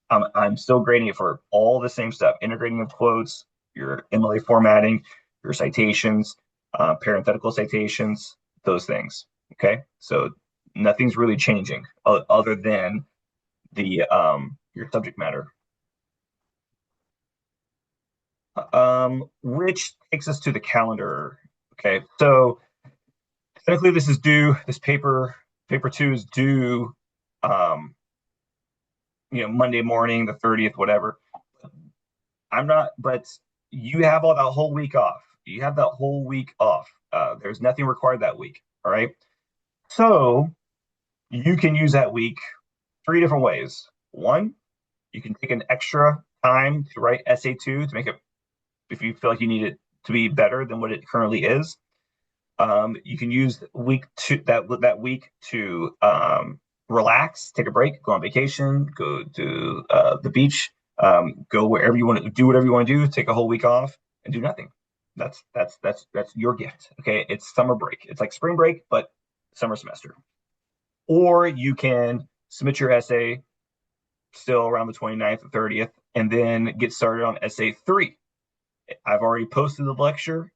I'm still grading it for all the same stuff: integrating of quotes, your MLA formatting, your citations, parenthetical citations, those things. Okay, so nothing's really changing other than the your subject matter. Which takes us to the calendar. Okay, so technically this is due. This paper two is due. Monday morning, the 30th, whatever. I'm not, but you have all that whole week off. You have that whole week off. There's nothing required that week. All right. So you can use that week three different ways. One, you can take an extra time to write essay two to make it, if you feel like you need it to be better than what it currently is. You can use week two, that week to relax, take a break, go on vacation, go to the beach, go wherever you want to do whatever you want to do, take a whole week off and do nothing. That's your gift. Okay, it's summer break. It's like spring break, but summer semester. Or you can submit your essay still around the 29th or 30th, and then get started on essay three. I've already posted the lecture.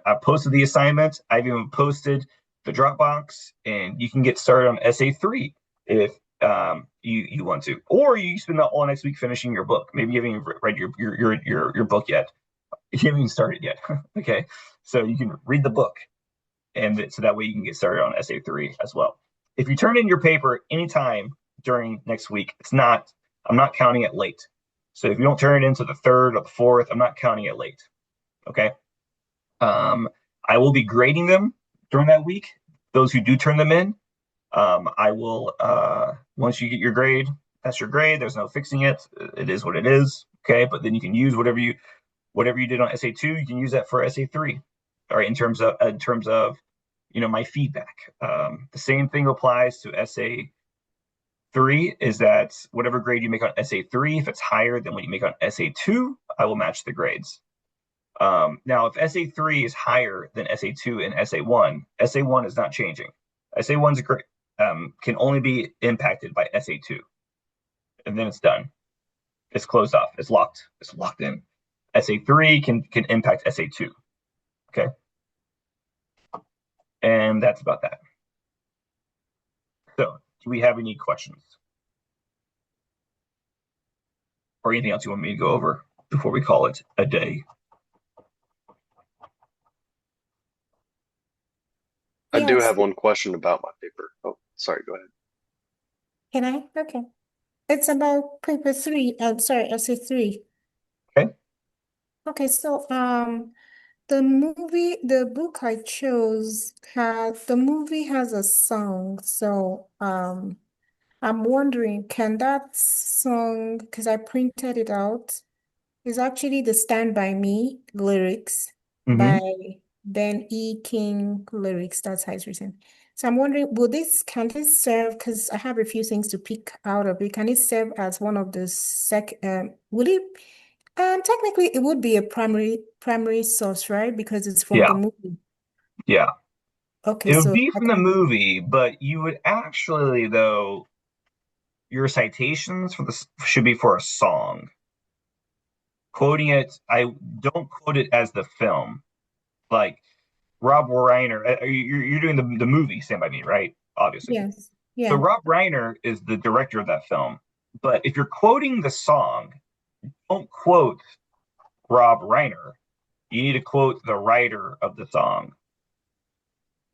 I've posted the assignment. I've even posted the Dropbox, and you can get started on essay three if you want to, or you spend all next week finishing your book. Maybe you haven't even read your book yet. You haven't even started yet. Okay, so you can read the book, and so that way you can get started on essay three as well. If you turn in your paper anytime during next week, I'm not counting it late. So if you don't turn it into the 3rd or the 4th, I'm not counting it late. Okay. I will be grading them during that week. Those who do turn them in, I will, once you get your grade, that's your grade. There's no fixing it. It is what it is. Okay. But then you can use whatever you did on essay two, you can use that for essay three. All right. In terms of, my feedback. The same thing applies to essay three, is that whatever grade you make on essay three, if it's higher than what you make on essay two, I will match the grades. Now, if essay three is higher than essay two and essay one is not changing. Essay one's can only be impacted by essay two, and then it's done. It's closed off. It's locked. It's locked in. Essay three can impact essay two. Okay, and that's about that. So, do we have any questions or anything else you want me to go over before we call it a day? I do Yes. have one question about my paper. Oh, sorry, go ahead. Can I? Okay. It's about paper three. Sorry, essay three. Okay. Okay, so the book I chose the movie has a song. So I'm wondering, can that song, because I printed it out, is actually the Stand By Me lyrics Mm-hmm. by Ben E. King lyrics. That's how it's written. So I'm wondering, can this serve, because I have a few things to pick out of it, can it serve as one of the will it, technically it would be a primary source, right? Because it's from the Yeah. movie. Yeah. Okay, It would so be I from the can, movie, but you would actually, though, your citations should be for a song. quoting it, I don't quote it as the film. Like Rob Reiner, you're doing the movie Stand By Me, right? Obviously. Yes. So Yeah. Rob Reiner is the director of that film. But if you're quoting the song, don't quote Rob Reiner. You need to quote the writer of the song.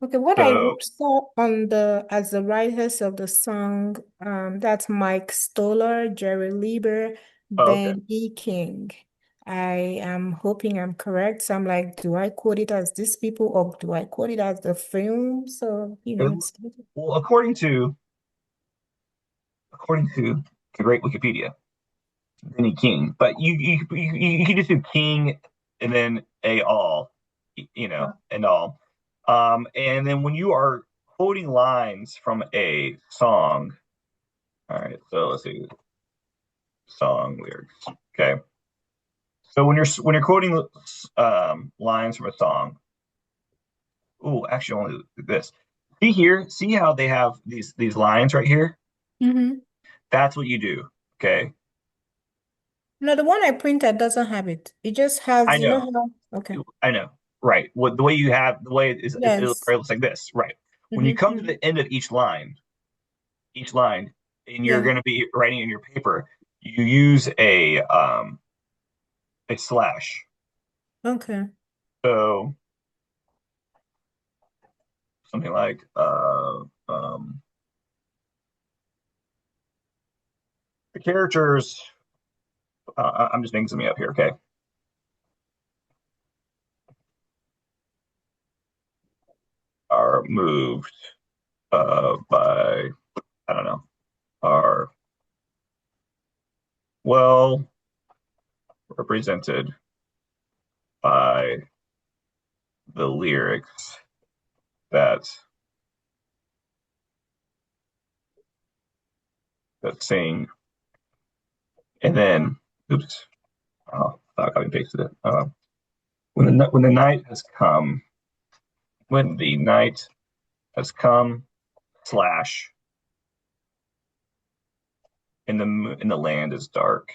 Okay, what I So saw on the as the writers of the song, that's Mike Stoller, Jerry Lieber, okay. Ben E. King. I am hoping I'm correct. So I'm like, do I quote it as these people or do I quote it as the film? So, it's Well, according to the great Wikipedia, Benny King, but you can just do King and then a all, and all. And then when you are quoting lines from a song, all right, so let's see, song lyrics. Okay. So when you're quoting lines from a song, oh, actually only this. See here, see how they have these lines right here? Mm-hmm. That's what you do. Okay. No, the one I printed doesn't have it. It just has, I know. how, okay. I know. Right. What the way you have the way it Yes. looks like this. Right. When you come to Mm-hmm. the end of each line, and you're Yeah. going to be writing in your paper, you use a slash. Okay. So something like the characters. I'm just making something up here. Okay. Are moved by I don't know are well represented by the lyrics that sing, and then oops, oh, I copy and pasted it. When the night has come, when the night has come, slash, and the land is dark.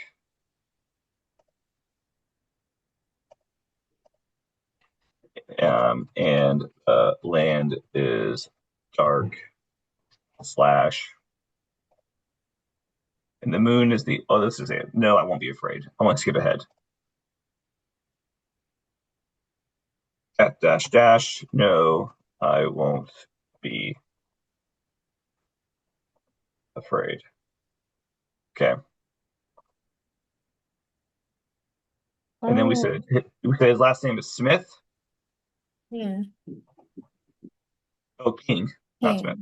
And land is dark, slash, and the moon is the, oh, this is it. No, I won't be afraid. I want to skip ahead. At dash dash, no, I won't be afraid. Okay. And then Oh, we said his last name is Smith. yeah. Oh, King, not Okay. Smith.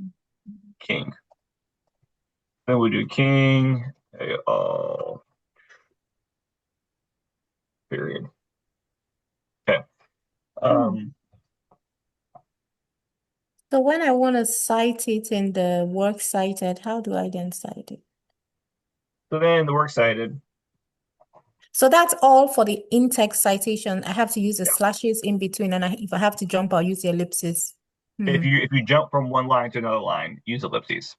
King. Then we do King, all period. Okay. Hmm. Um, So when I want to cite it in the works cited, how do I then cite it? so then the works cited. So that's all for the in-text citation. I have to use the Yeah. slashes in between, and if I have to jump, I'll use the ellipses. If Hmm. you jump from one line to another line, use ellipses.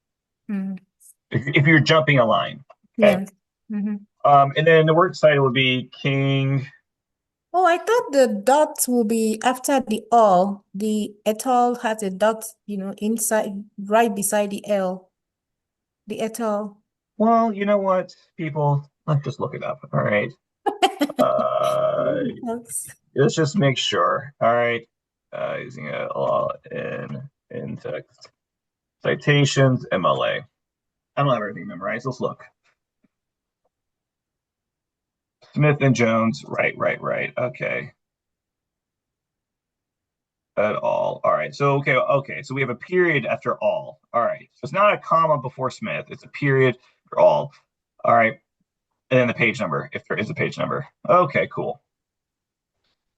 Hmm. If you're jumping a line, okay. Yes. Hmm. And then the works cited would be King. Oh, I thought the dot will be after the all. The et al has a dot, inside, right beside the L. The et al. Well, you know what, people, let's just look it up. All right. Uh, That's- let's just make sure. All right. Using it a lot in text citations, MLA. I don't have everything memorized. Let's look. Smith and Jones. Right. Okay. At all. All right. So okay. So we have a period after all. All right. So it's not a comma before Smith. It's a period for all. All right. And then the page number, if there is a page number. Okay, cool.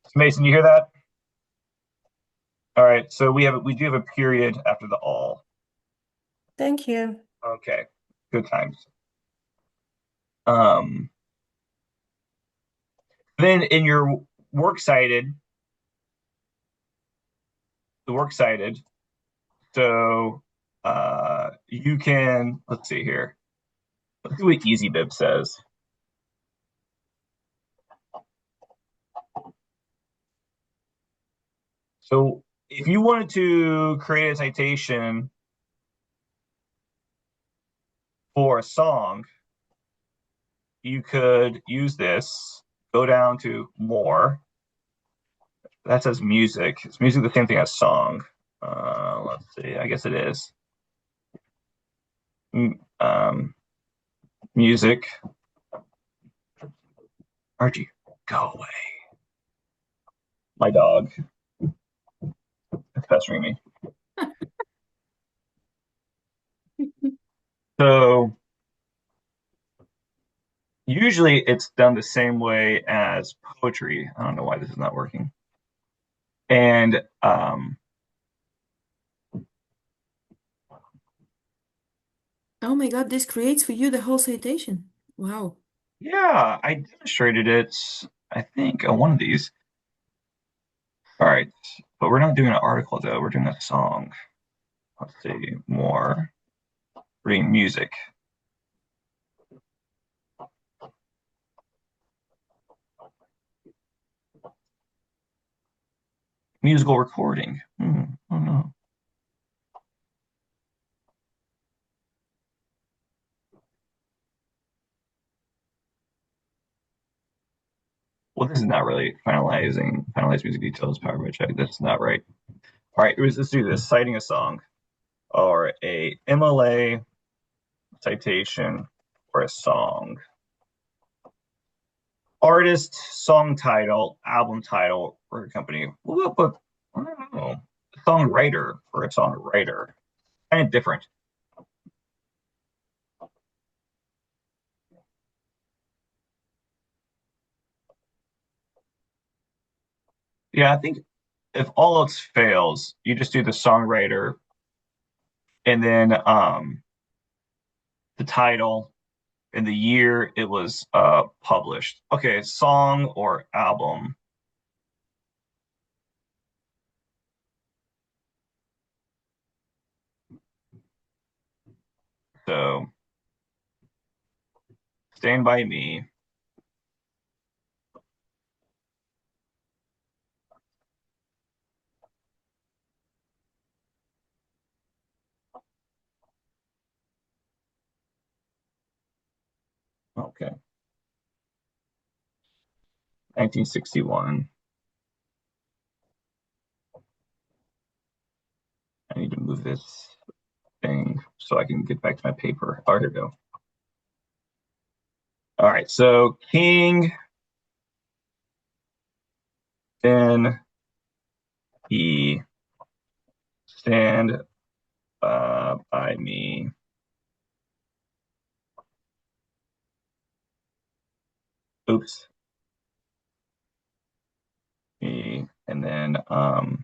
So Mason, you hear that? All right. So we do have a period after the all. Thank you. Okay. Good times. Um, then in your works cited, the works cited, so you can, let's see here. Let's see what EasyBib says. So if you wanted to create a citation for a song, you could use this, go down to more. That says music. Is music the same thing as song? Let's see. I guess it is. Music. Archie, go away. My dog is pestering me. So usually it's done the same way as poetry. I don't know why this is not working. And Oh my God, this creates for you the whole citation. Wow. yeah, I demonstrated it, I think, on one of these. All right, but we're not doing an article though. We're doing a song. Let's see, more. Reading music. Musical recording. Oh no. Well, this is not really finalized music details, PowerPoint check. That's not right. All right, let's do this. Citing a song or a MLA citation for a song. Artist, song title, album title, record company. We'll put, I don't know, songwriter for a songwriter. Kind of different. Yeah, I think if all else fails, you just do the songwriter and then the title and the year it was published. Okay, song or album. So Stand By Me. Okay. 1961. I need to move this thing so I can get back to my paper. Oh, here we go. All right, so King, then he stand by me. Oops. Me, and then so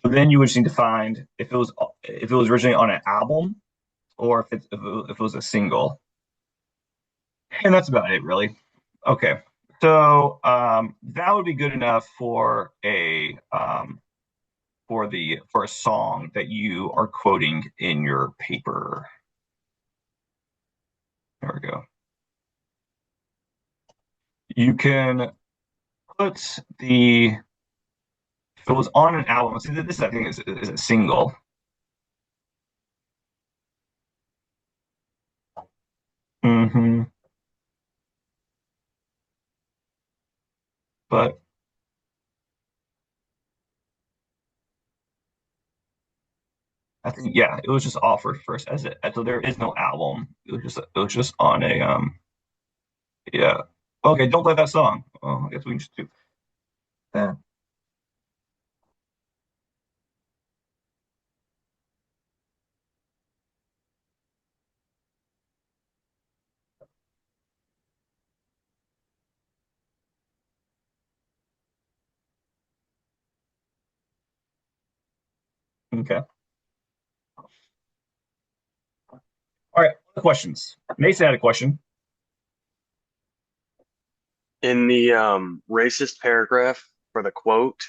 then you would just need to find if it was originally on an album or if it was a single. And that's about it, really. Okay. So that would be good enough for a song that you are quoting in your paper. There we go. You can put if it was on an album. See, this I think is a single. Hmm. But I think yeah, it was just offered first as it. So there is no album. It was just on a yeah. Okay, don't play that song. Oh, I guess we can just do that. Okay. All right. Questions. Mason had a question. In the racist paragraph for the quote,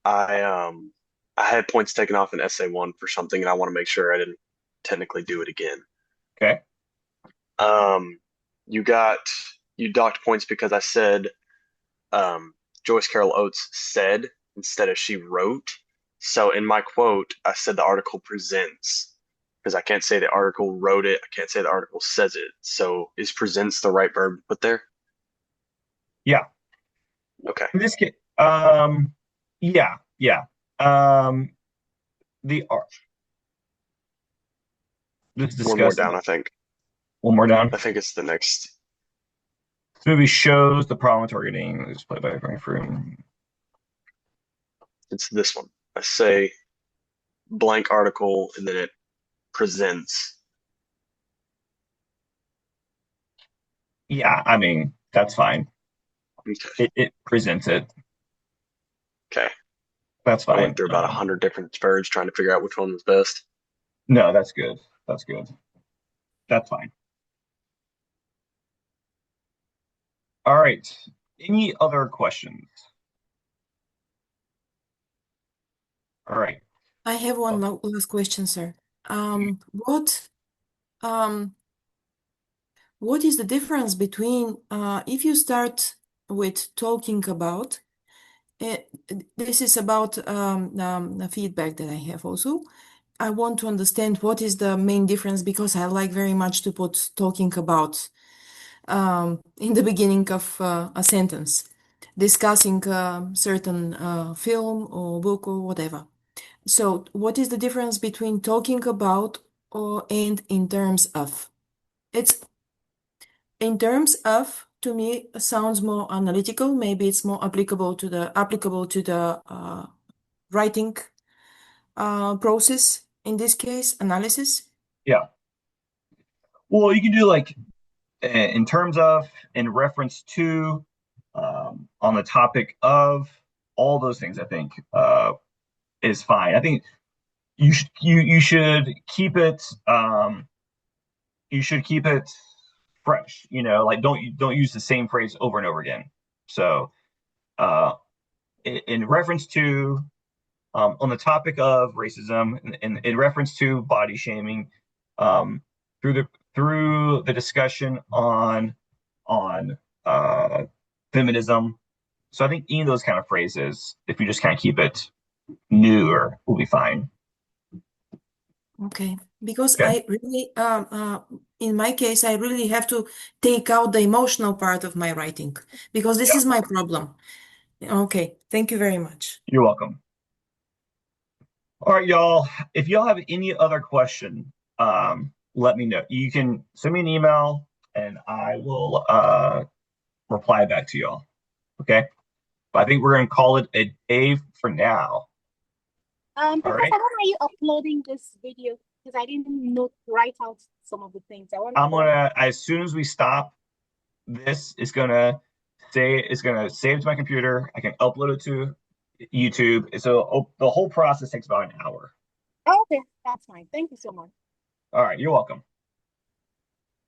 I um I had points taken off in essay one for something, and I want to make sure I didn't technically do it again. Okay. You docked points because I said Joyce Carol Oates said instead of she wrote. So in my quote, I said the article presents because I can't say the article wrote it. I can't say the article says it. So is presents the right verb to put there? Yeah. Okay. In this case, yeah, yeah. The art. Let's One more discuss down, I think. one more down. I think it's the next. This movie shows the problem with targeting is played by Frank Fruin. It's this one. I say blank article and then it presents. Yeah, I mean, that's fine. Okay. It presents it. Okay. That's I fine. went through about 100 different verbs trying to figure out which one was best. No, that's good. That's good. That's fine. All right. Any other questions? All right. I have one last question, sir. Um, what um, what is the difference between if you start with talking about this is about the feedback that I have also. I want to understand what is the main difference because I like very much to put talking about in the beginning of a sentence, discussing certain film or book or whatever. So, what is the difference between talking about or and in terms of? It's in terms of, to me, sounds more analytical. Maybe it's more applicable to the writing process, in this case, analysis. Yeah. Well, you can do like in terms of, in reference to, on the topic of, all those things. I think is fine. I think you should keep it. You should keep it fresh. Like don't use the same phrase over and over again. So, uh, in reference to, on the topic of racism, in reference to body shaming, um, through the discussion on feminism. So I think any of those kind of phrases, if you just kind of keep it newer, will be fine. Okay, because Okay. I really, in my case, I really have to take out the emotional part of my writing because this Yeah. is my problem. Okay, thank you very much. You're welcome. All right, y'all. If y'all have any other question, let me know. You can send me an email and I will reply back to y'all. Okay. But I think we're gonna call it a day for now. All Professor, right. when are you uploading this video? Because I didn't note write out some of the things. I want to I'm know. gonna, as soon as we stop, this is gonna save to my computer. I can upload it to YouTube. So the whole process takes about an hour. Oh, okay, that's fine. Thank you so much. All right, you're welcome.